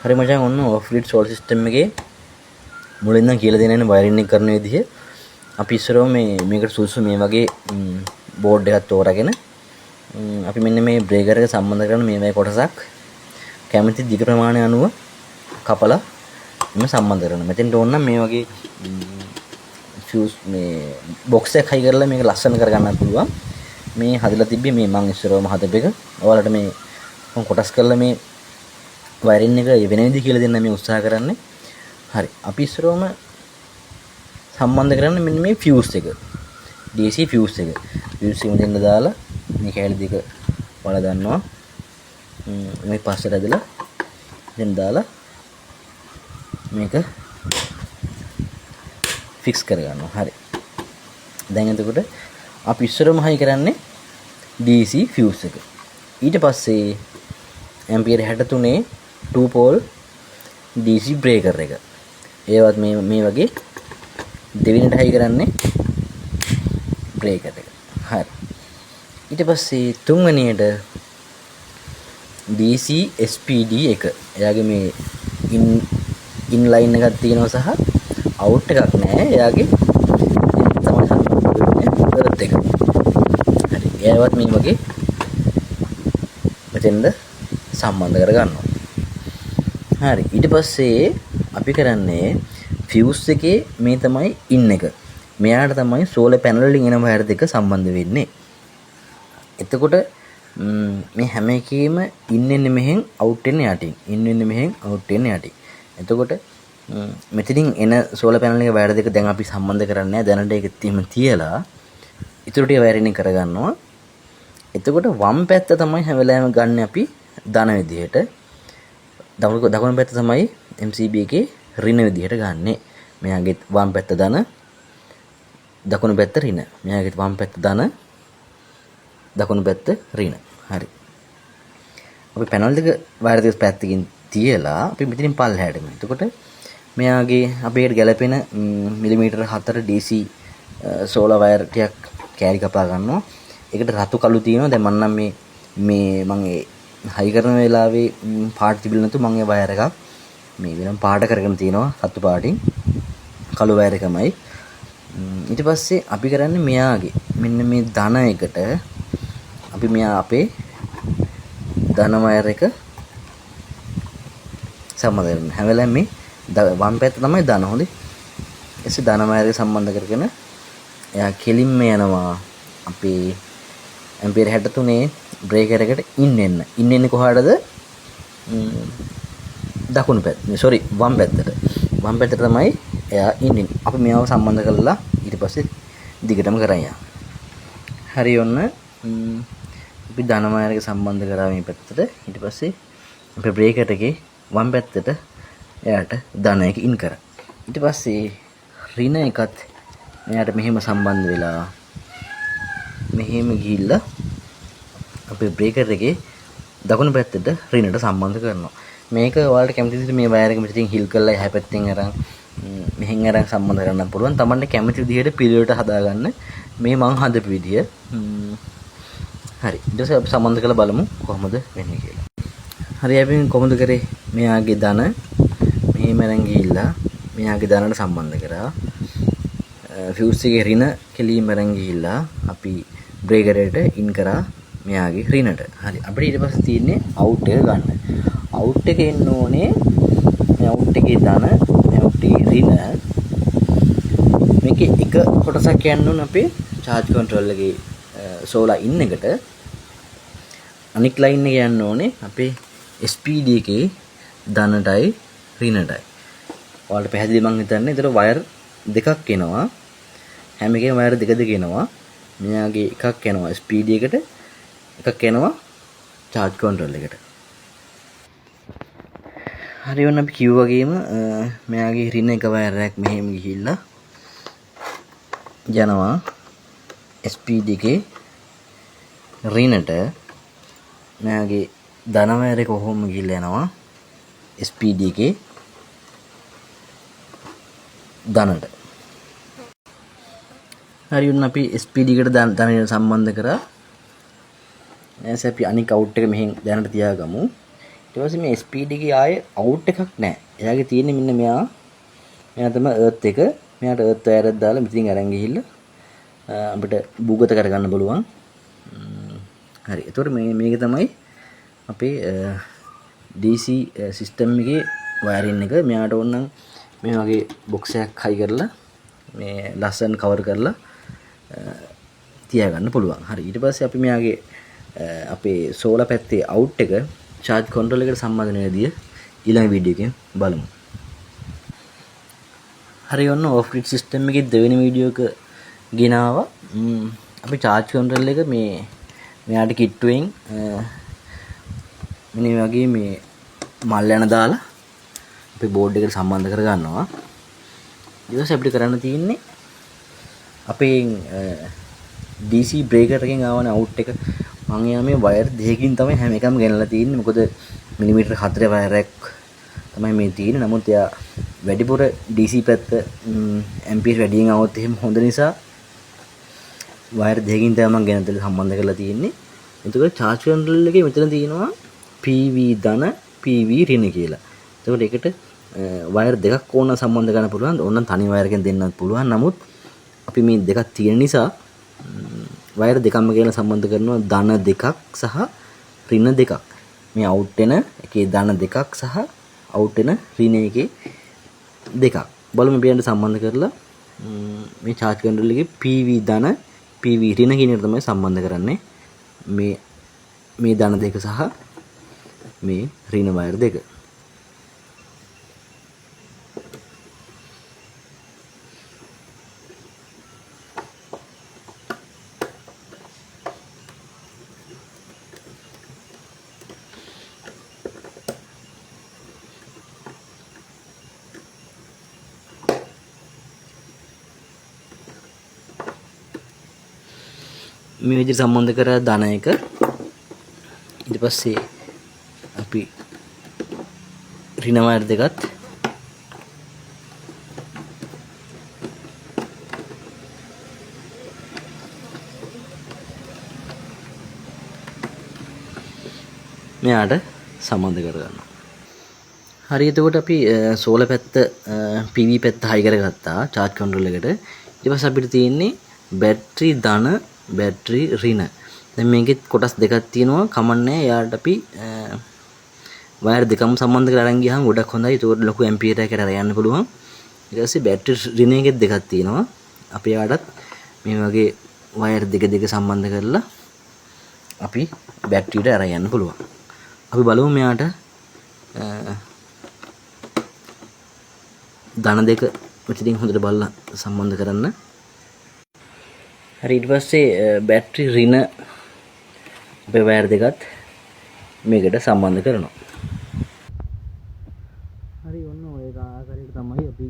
හරි මචං ඔන්න ඔෆ් ග්‍රිඩ් සෝලර් සිස්ටම් එකේ මුලින්ම කියලා දෙන වයරින් එක කරන විදිහ අපි ඉස්සරව මේකට සුසු මේ වගේ බෝඩ් එකක් තෝරාගෙන අපි මෙන්න මේ බ්‍රේකර් එක සම්බන්ධ කරන මේ වගේ කොටසක් කැමති දිග ප්‍රමාණය අනුව කපලා එම සම්බන්ධ කරනවා. මෙතෙන්ට ඕන නම් මේ වගේ ෆියුස් මේ බොක්ස් එකක් හයි කරලා මේක ලස්සන කරගන්නත් පුළුවන්. මේ හදලා තිබ්බේ මේ මං ඉස්සරවම හදපු එක. ඔයාලට මේ මම කොටස් කරලා මේ වයරින් එක වෙන විදිහ කියලා දෙන්න මේ උත්සාහ කරන්නේ. හරි. අපි ඉස්සරවම සම්බන්ධ කරන්නේ මෙන්න මේ ෆියුස් එක. DC ෆියුස් එක. ෆියුස් එක මෙතෙන්ට දාලා මේ කැලි දෙක වල දානවා. මේ පස්සට ඇදලා දැන් දාලා මේක ෆික්ස් කරගන්නවා. හරි. දැන් එතකොට අපි ඉස්සරම හයි කරන්නේ DC ෆියුස් එක. ඊට පස්සේ ඇම්පියර් 63 2 පෝල් DC බ්‍රේකර් එක. ඒවත් මේ වගේ දෙවෙනිට හයි කරන්නේ බ්‍රේකර් එක. හරි. ඊට පස්සේ තුන්වෙනියට DC SPD එක. එයාගේ මේ ඉන් ලයින් එකක් තියෙනවා සහ අවුට් එකක් නැහැ. එයාගේ තමයි හරියට එක. හරි. එයාවත් මේ වගේ මෙතෙන්ද සම්බන්ධ කරගන්නවා. හරි. ඊට පස්සේ අපි කරන්නේ ෆියුස් එකේ මේ තමයි ඉන් එක. මෙයාට තමයි සෝලර් පැනල් වලින් එන වයර් දෙක සම්බන්ධ වෙන්නේ. එතකොට මේ හැම එකේම ඉන් එන්නේ මෙහෙන් අවුට් එන්නේ යටින්. ඉන් එන්නේ මෙහෙන් අවුට් එන්නේ යටින්. එතකොට මෙතනින් එන සෝලර් පැනල් එකේ වයර් දෙක දැන් අපි සම්බන්ධ කරන්නේ නැහැ. දැනට ඒක තියෙම තියලා ඊටු ටික වයරින් කරගන්නවා. එතකොට වම් පැත්ත තමයි හැම වෙලාවෙම ගන්න අපි ධන විදිහට. දකුණු පැත්ත තමයි MCB එකේ ඍණ විදිහට ගන්නෙ. මෙයාගේ වම් පැත්ත ධන, දකුණු පැත්ත ඍණ. මෙයාගේ වම් පැත්ත ධන, දකුණු පැත්ත ඍණ. හරි. අපි පැනල් දෙක වයර් දෙක පැත්තකින් තියලා අපි මෙතනින් පල්ලෙහාට එමු. එතකොට මෙයාගේ අපේට ගැලපෙන මිලිමීටර 4 DC සෝලර් වයර් ටිකක් කෑලි කපා ගන්නවා. ඒකට රතු කළු තියෙනවා. දැන් මම නම් මම හයි කරන වෙලාවේ පාට තිබිලා නැතු මම ඒ වයර් එකක් මේ වෙනම පාට කරගෙන තියෙනවා රතු පාටින්. කළු වයර් එකමයි. ඊට පස්සේ අපි කරන්නේ මෙයාගේ මෙන්න මේ ධන එකට අපි මෙයා අපේ ධන වයර් එක සම්බන්ධ කරනවා. හැම වෙලාවෙම මේ වම් පැත්ත තමයි ධන. හොඳේ. එසේ ධන වයර් එක සම්බන්ධ කරගෙන එයා කෙලින්ම යනවා අපේ ඇම්පියර් 63 බ්‍රේකර් එකට ඉන් එන්නේ කොහාටද? දකුණු පැත්ත. සෝරි වම් පැත්තට. වම් පැත්තට තමයි එයා ඉන්නේ. අපි මේව සම්බන්ධ කරලා ඊට පස්සේ දිගටම කරන් යනවා. හරි ඔන්න අපි ධන වයර් එක සම්බන්ධ කරා මේ පැත්තට. ඊට පස්සේ අපේ බ්‍රේකර් එකේ වම් පැත්තට එයාට ධන එක ඉන් කරා. ඊට පස්සේ ඍණ එකත් එයාට මෙහෙම සම්බන්ධ වෙලා මෙහෙම ගිහිල්ලා අපේ බ්‍රේකර් එකේ දකුණු පැත්තට ඍණට සම්බන්ධ කරනවා. මේක ඔයාලට කැමති විදිහට මේ වයර් එක මෙතනින් හිල් කරලා එහා පැත්තෙන් අරන් මෙහෙන් අරන් සම්බන්ධ කරන්න පුළුවන්. තමන්ට කැමති විදිහට පිළිවෙලට හදාගන්න මේ මං හදපු විදිය. හරි. ඊට පස්සේ අපි සම්බන්ධ කරලා බලමු කොහොමද වෙන්නේ කියලා. හරි අපි කොහොමද කරේ? මෙයාගේ ධන මෙහෙම අරන් ගිහිල්ලා මෙයාගේ ධනට සම්බන්ධ කරා. ෆියුස් එකේ ඍණ කෙලින්ම අරන් ගිහිල්ලා අපි බ්‍රේකරේට ඉන් කරා මෙයාගේ ඍණට. හරි. අපිට ඊට පස්සේ තියෙන්නේ අවුට් එක ගන්න. අවුට් එකේ එන්න ඕනේ මේ අවුට් එකේ ධන, අවුට් එකේ ඍණ. මේකේ එක කොටසක් යන්න ඕන අපේ charge control එකේ සෝලාර් ඉන් එකට. අනික් ලයින් එක යන්න ඕනේ අපේ SPD එකේ ධනටයි ඍණටයි. ඔයාලට පැහැදිලි මං හිතන්නේ. ඒතර වයර් දෙකක් එනවා. හැම එකේම වයර් දෙක එනවා. මෙයාගේ එකක් එනවා SPD එකට, එකක් එනවා charge control එකට. හරි ඔන්න අපි කිව්වා වගේම මෙයාගේ ඍණ එක වයර් එකක් මෙහෙම ගිහිල්ලා යනවා SPD එකේ ඍණට. මෙයාගේ ධන වයර් එක කොහොම ගිහිල්ලා යනවා SPD එකේ ධනට. හරි ඔන්න අපි SPD එකට ධනයට සම්බන්ධ කරා. ඊට අපි අනික් අවුට් එක මෙහෙන් දැනට තියාගමු. ඊට පස්සේ මේ ස්පීඩ් එකේ ආයේ අවුට් එකක් නැහැ. එයාගේ තියෙන්නේ මෙන්න මෙයා තමයි එර්ත් එක. මෙයාට එර්ත් වයර් එකක් දාලා මෙතනින් අරන් ගිහිල්ලා අපිට භූගත කරගන්න පුළුවන්. හරි. එතකොට මේක තමයි අපේ DC සිස්ටම් එකේ වයරින් එක. මෙයාට ඕනනම් මේ වගේ බොක්ස් එකක් හයි කරලා මේ ලස්සන කවර් කරලා තියාගන්න පුළුවන්. හරි. ඊට පස්සේ අපි මෙයාගේ අපේ සෝලා පැත්තේ අවුට් එක charge control එකට සම්බන්ධ වෙන විදිය ඊළඟ වීඩියෝ එකෙන් බලමු. හරි ඔන්න off grid system එකේ දෙවෙනි වීඩියෝ එක ගෙනාවා. අපි charge control එක මෙයාට කිට්ටුවෙන් මෙන්න වගේ මේ මල් යන දාලා අපි බෝඩ් එකට සම්බන්ධ කර ගන්නවා. ඊට පස්සේ අපිට කරන්න තියෙන්නේ අපේ DC breaker එකෙන් ආවන අවුට් එක මම යා මේ වයර් දෙකකින් තමයි හැම එකම ගෙනලා තියෙන්නේ. මොකද මිලිමීටර් 4 වයර් එකක් තමයි මේ තියෙන්නේ. නමුත් එයා වැඩිපුර DC පැත්ත ඇම්පියර් වැඩියෙන් આવොත් එහෙම හොඳ නිසා වයර් දෙකකින් තමයි මම ගෙනතල සම්බන්ධ කරලා තියෙන්නේ. එතකොට charge control එකේ මෙතන තියෙනවා PV ධන PV ඍණ කියලා. එතකොට ඒකට වයර් දෙකක් ඕන සම්බන්ධ කරන්න පුළුවන්. ඕනනම් තනි වයර් එකෙන් දෙන්නත් පුළුවන්. නමුත් අපි මේ දෙකක් තියෙන නිසා වයර් දෙකක්ම කියලා සම්බන්ධ කරනවා ධන දෙකක් සහ ඍණ දෙකක්. මේ අවුට් වෙන එකේ ධන දෙකක් සහ අවුට් වෙන ඍණ එකේ දෙකක්. බලමු අපි යන්න සම්බන්ධ කරලා මේ charge control එකේ PV ධන PV ඍණ කියන එක තමයි සම්බන්ධ කරන්නේ. මේ ධන දෙක සහ මේ ඍණ වයර් දෙක. මේ විදිහට සම්බන්ධ කරලා ධන එක ඊට පස්සේ අපි ඍණ වයර් දෙකත් මෙයාට සම්බන්ධ කරගන්නවා. හරි එතකොට අපි සෝලර් පැත්ත PV පැත්ත හයි කරගත්තා charge control එකට. ඊට පස්සේ අපිට තියෙන්නේ බැටරි ධන බැටරි ඍණ. දැන් මේකෙත් කොටස් දෙකක් තියෙනවා. කමන්නේ යාට අපි වයර් දෙකම සම්බන්ධ කරලා අරන් ගියාම ගොඩක් හොඳයි. ඒකට ලොකු ඇම්පියර් එකකට අර යන්න පුළුවන්. ඊට පස්සේ බැටරි ඍණ එකෙත් දෙකක් තියෙනවා. අපි යාටත් මේ වගේ වයර් දෙක සම්බන්ධ කරලා අපි බැටරියට අරන් යන්න පුළුවන්. අපි බලමු මෙයාට ධන දෙක මෙතනින් හොඳට බලලා සම්බන්ධ කරන්න. හරි ඊට පස්සේ බැටරි ඍණ අපේ වයර් දෙකත් මේකට සම්බන්ධ කරනවා. හරි ඔන්න ඔය ආකාරයට තමයි අපි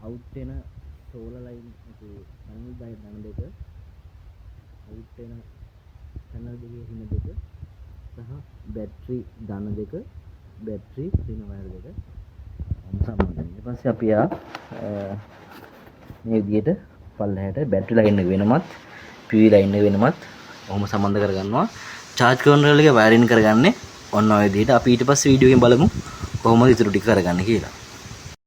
අවුට් වෙන සෝලර් ලයින් එකේ පැනල් ධන දෙක අවුට් වෙන පැනල් දෙකේ ඍණ දෙක සහ බැටරි ධන දෙක බැටරි ඍණ වයර් දෙක සම්බන්ධ. ඊට පස්සේ අපි මේ විදිහට පල්ලෙහාට බැටරි ලයින් එක වෙනමත් PV ලයින් එක වෙනමත් ඔහොම සම්බන්ධ කරගන්නවා. charge control එක වයරින් කරගන්නේ ඔන්න ඔය විදිහට. අපි ඊට පස්සේ වීඩියෝ එකෙන් බලමු කොහොමද ඊටු ටික කරගන්නේ කියලා.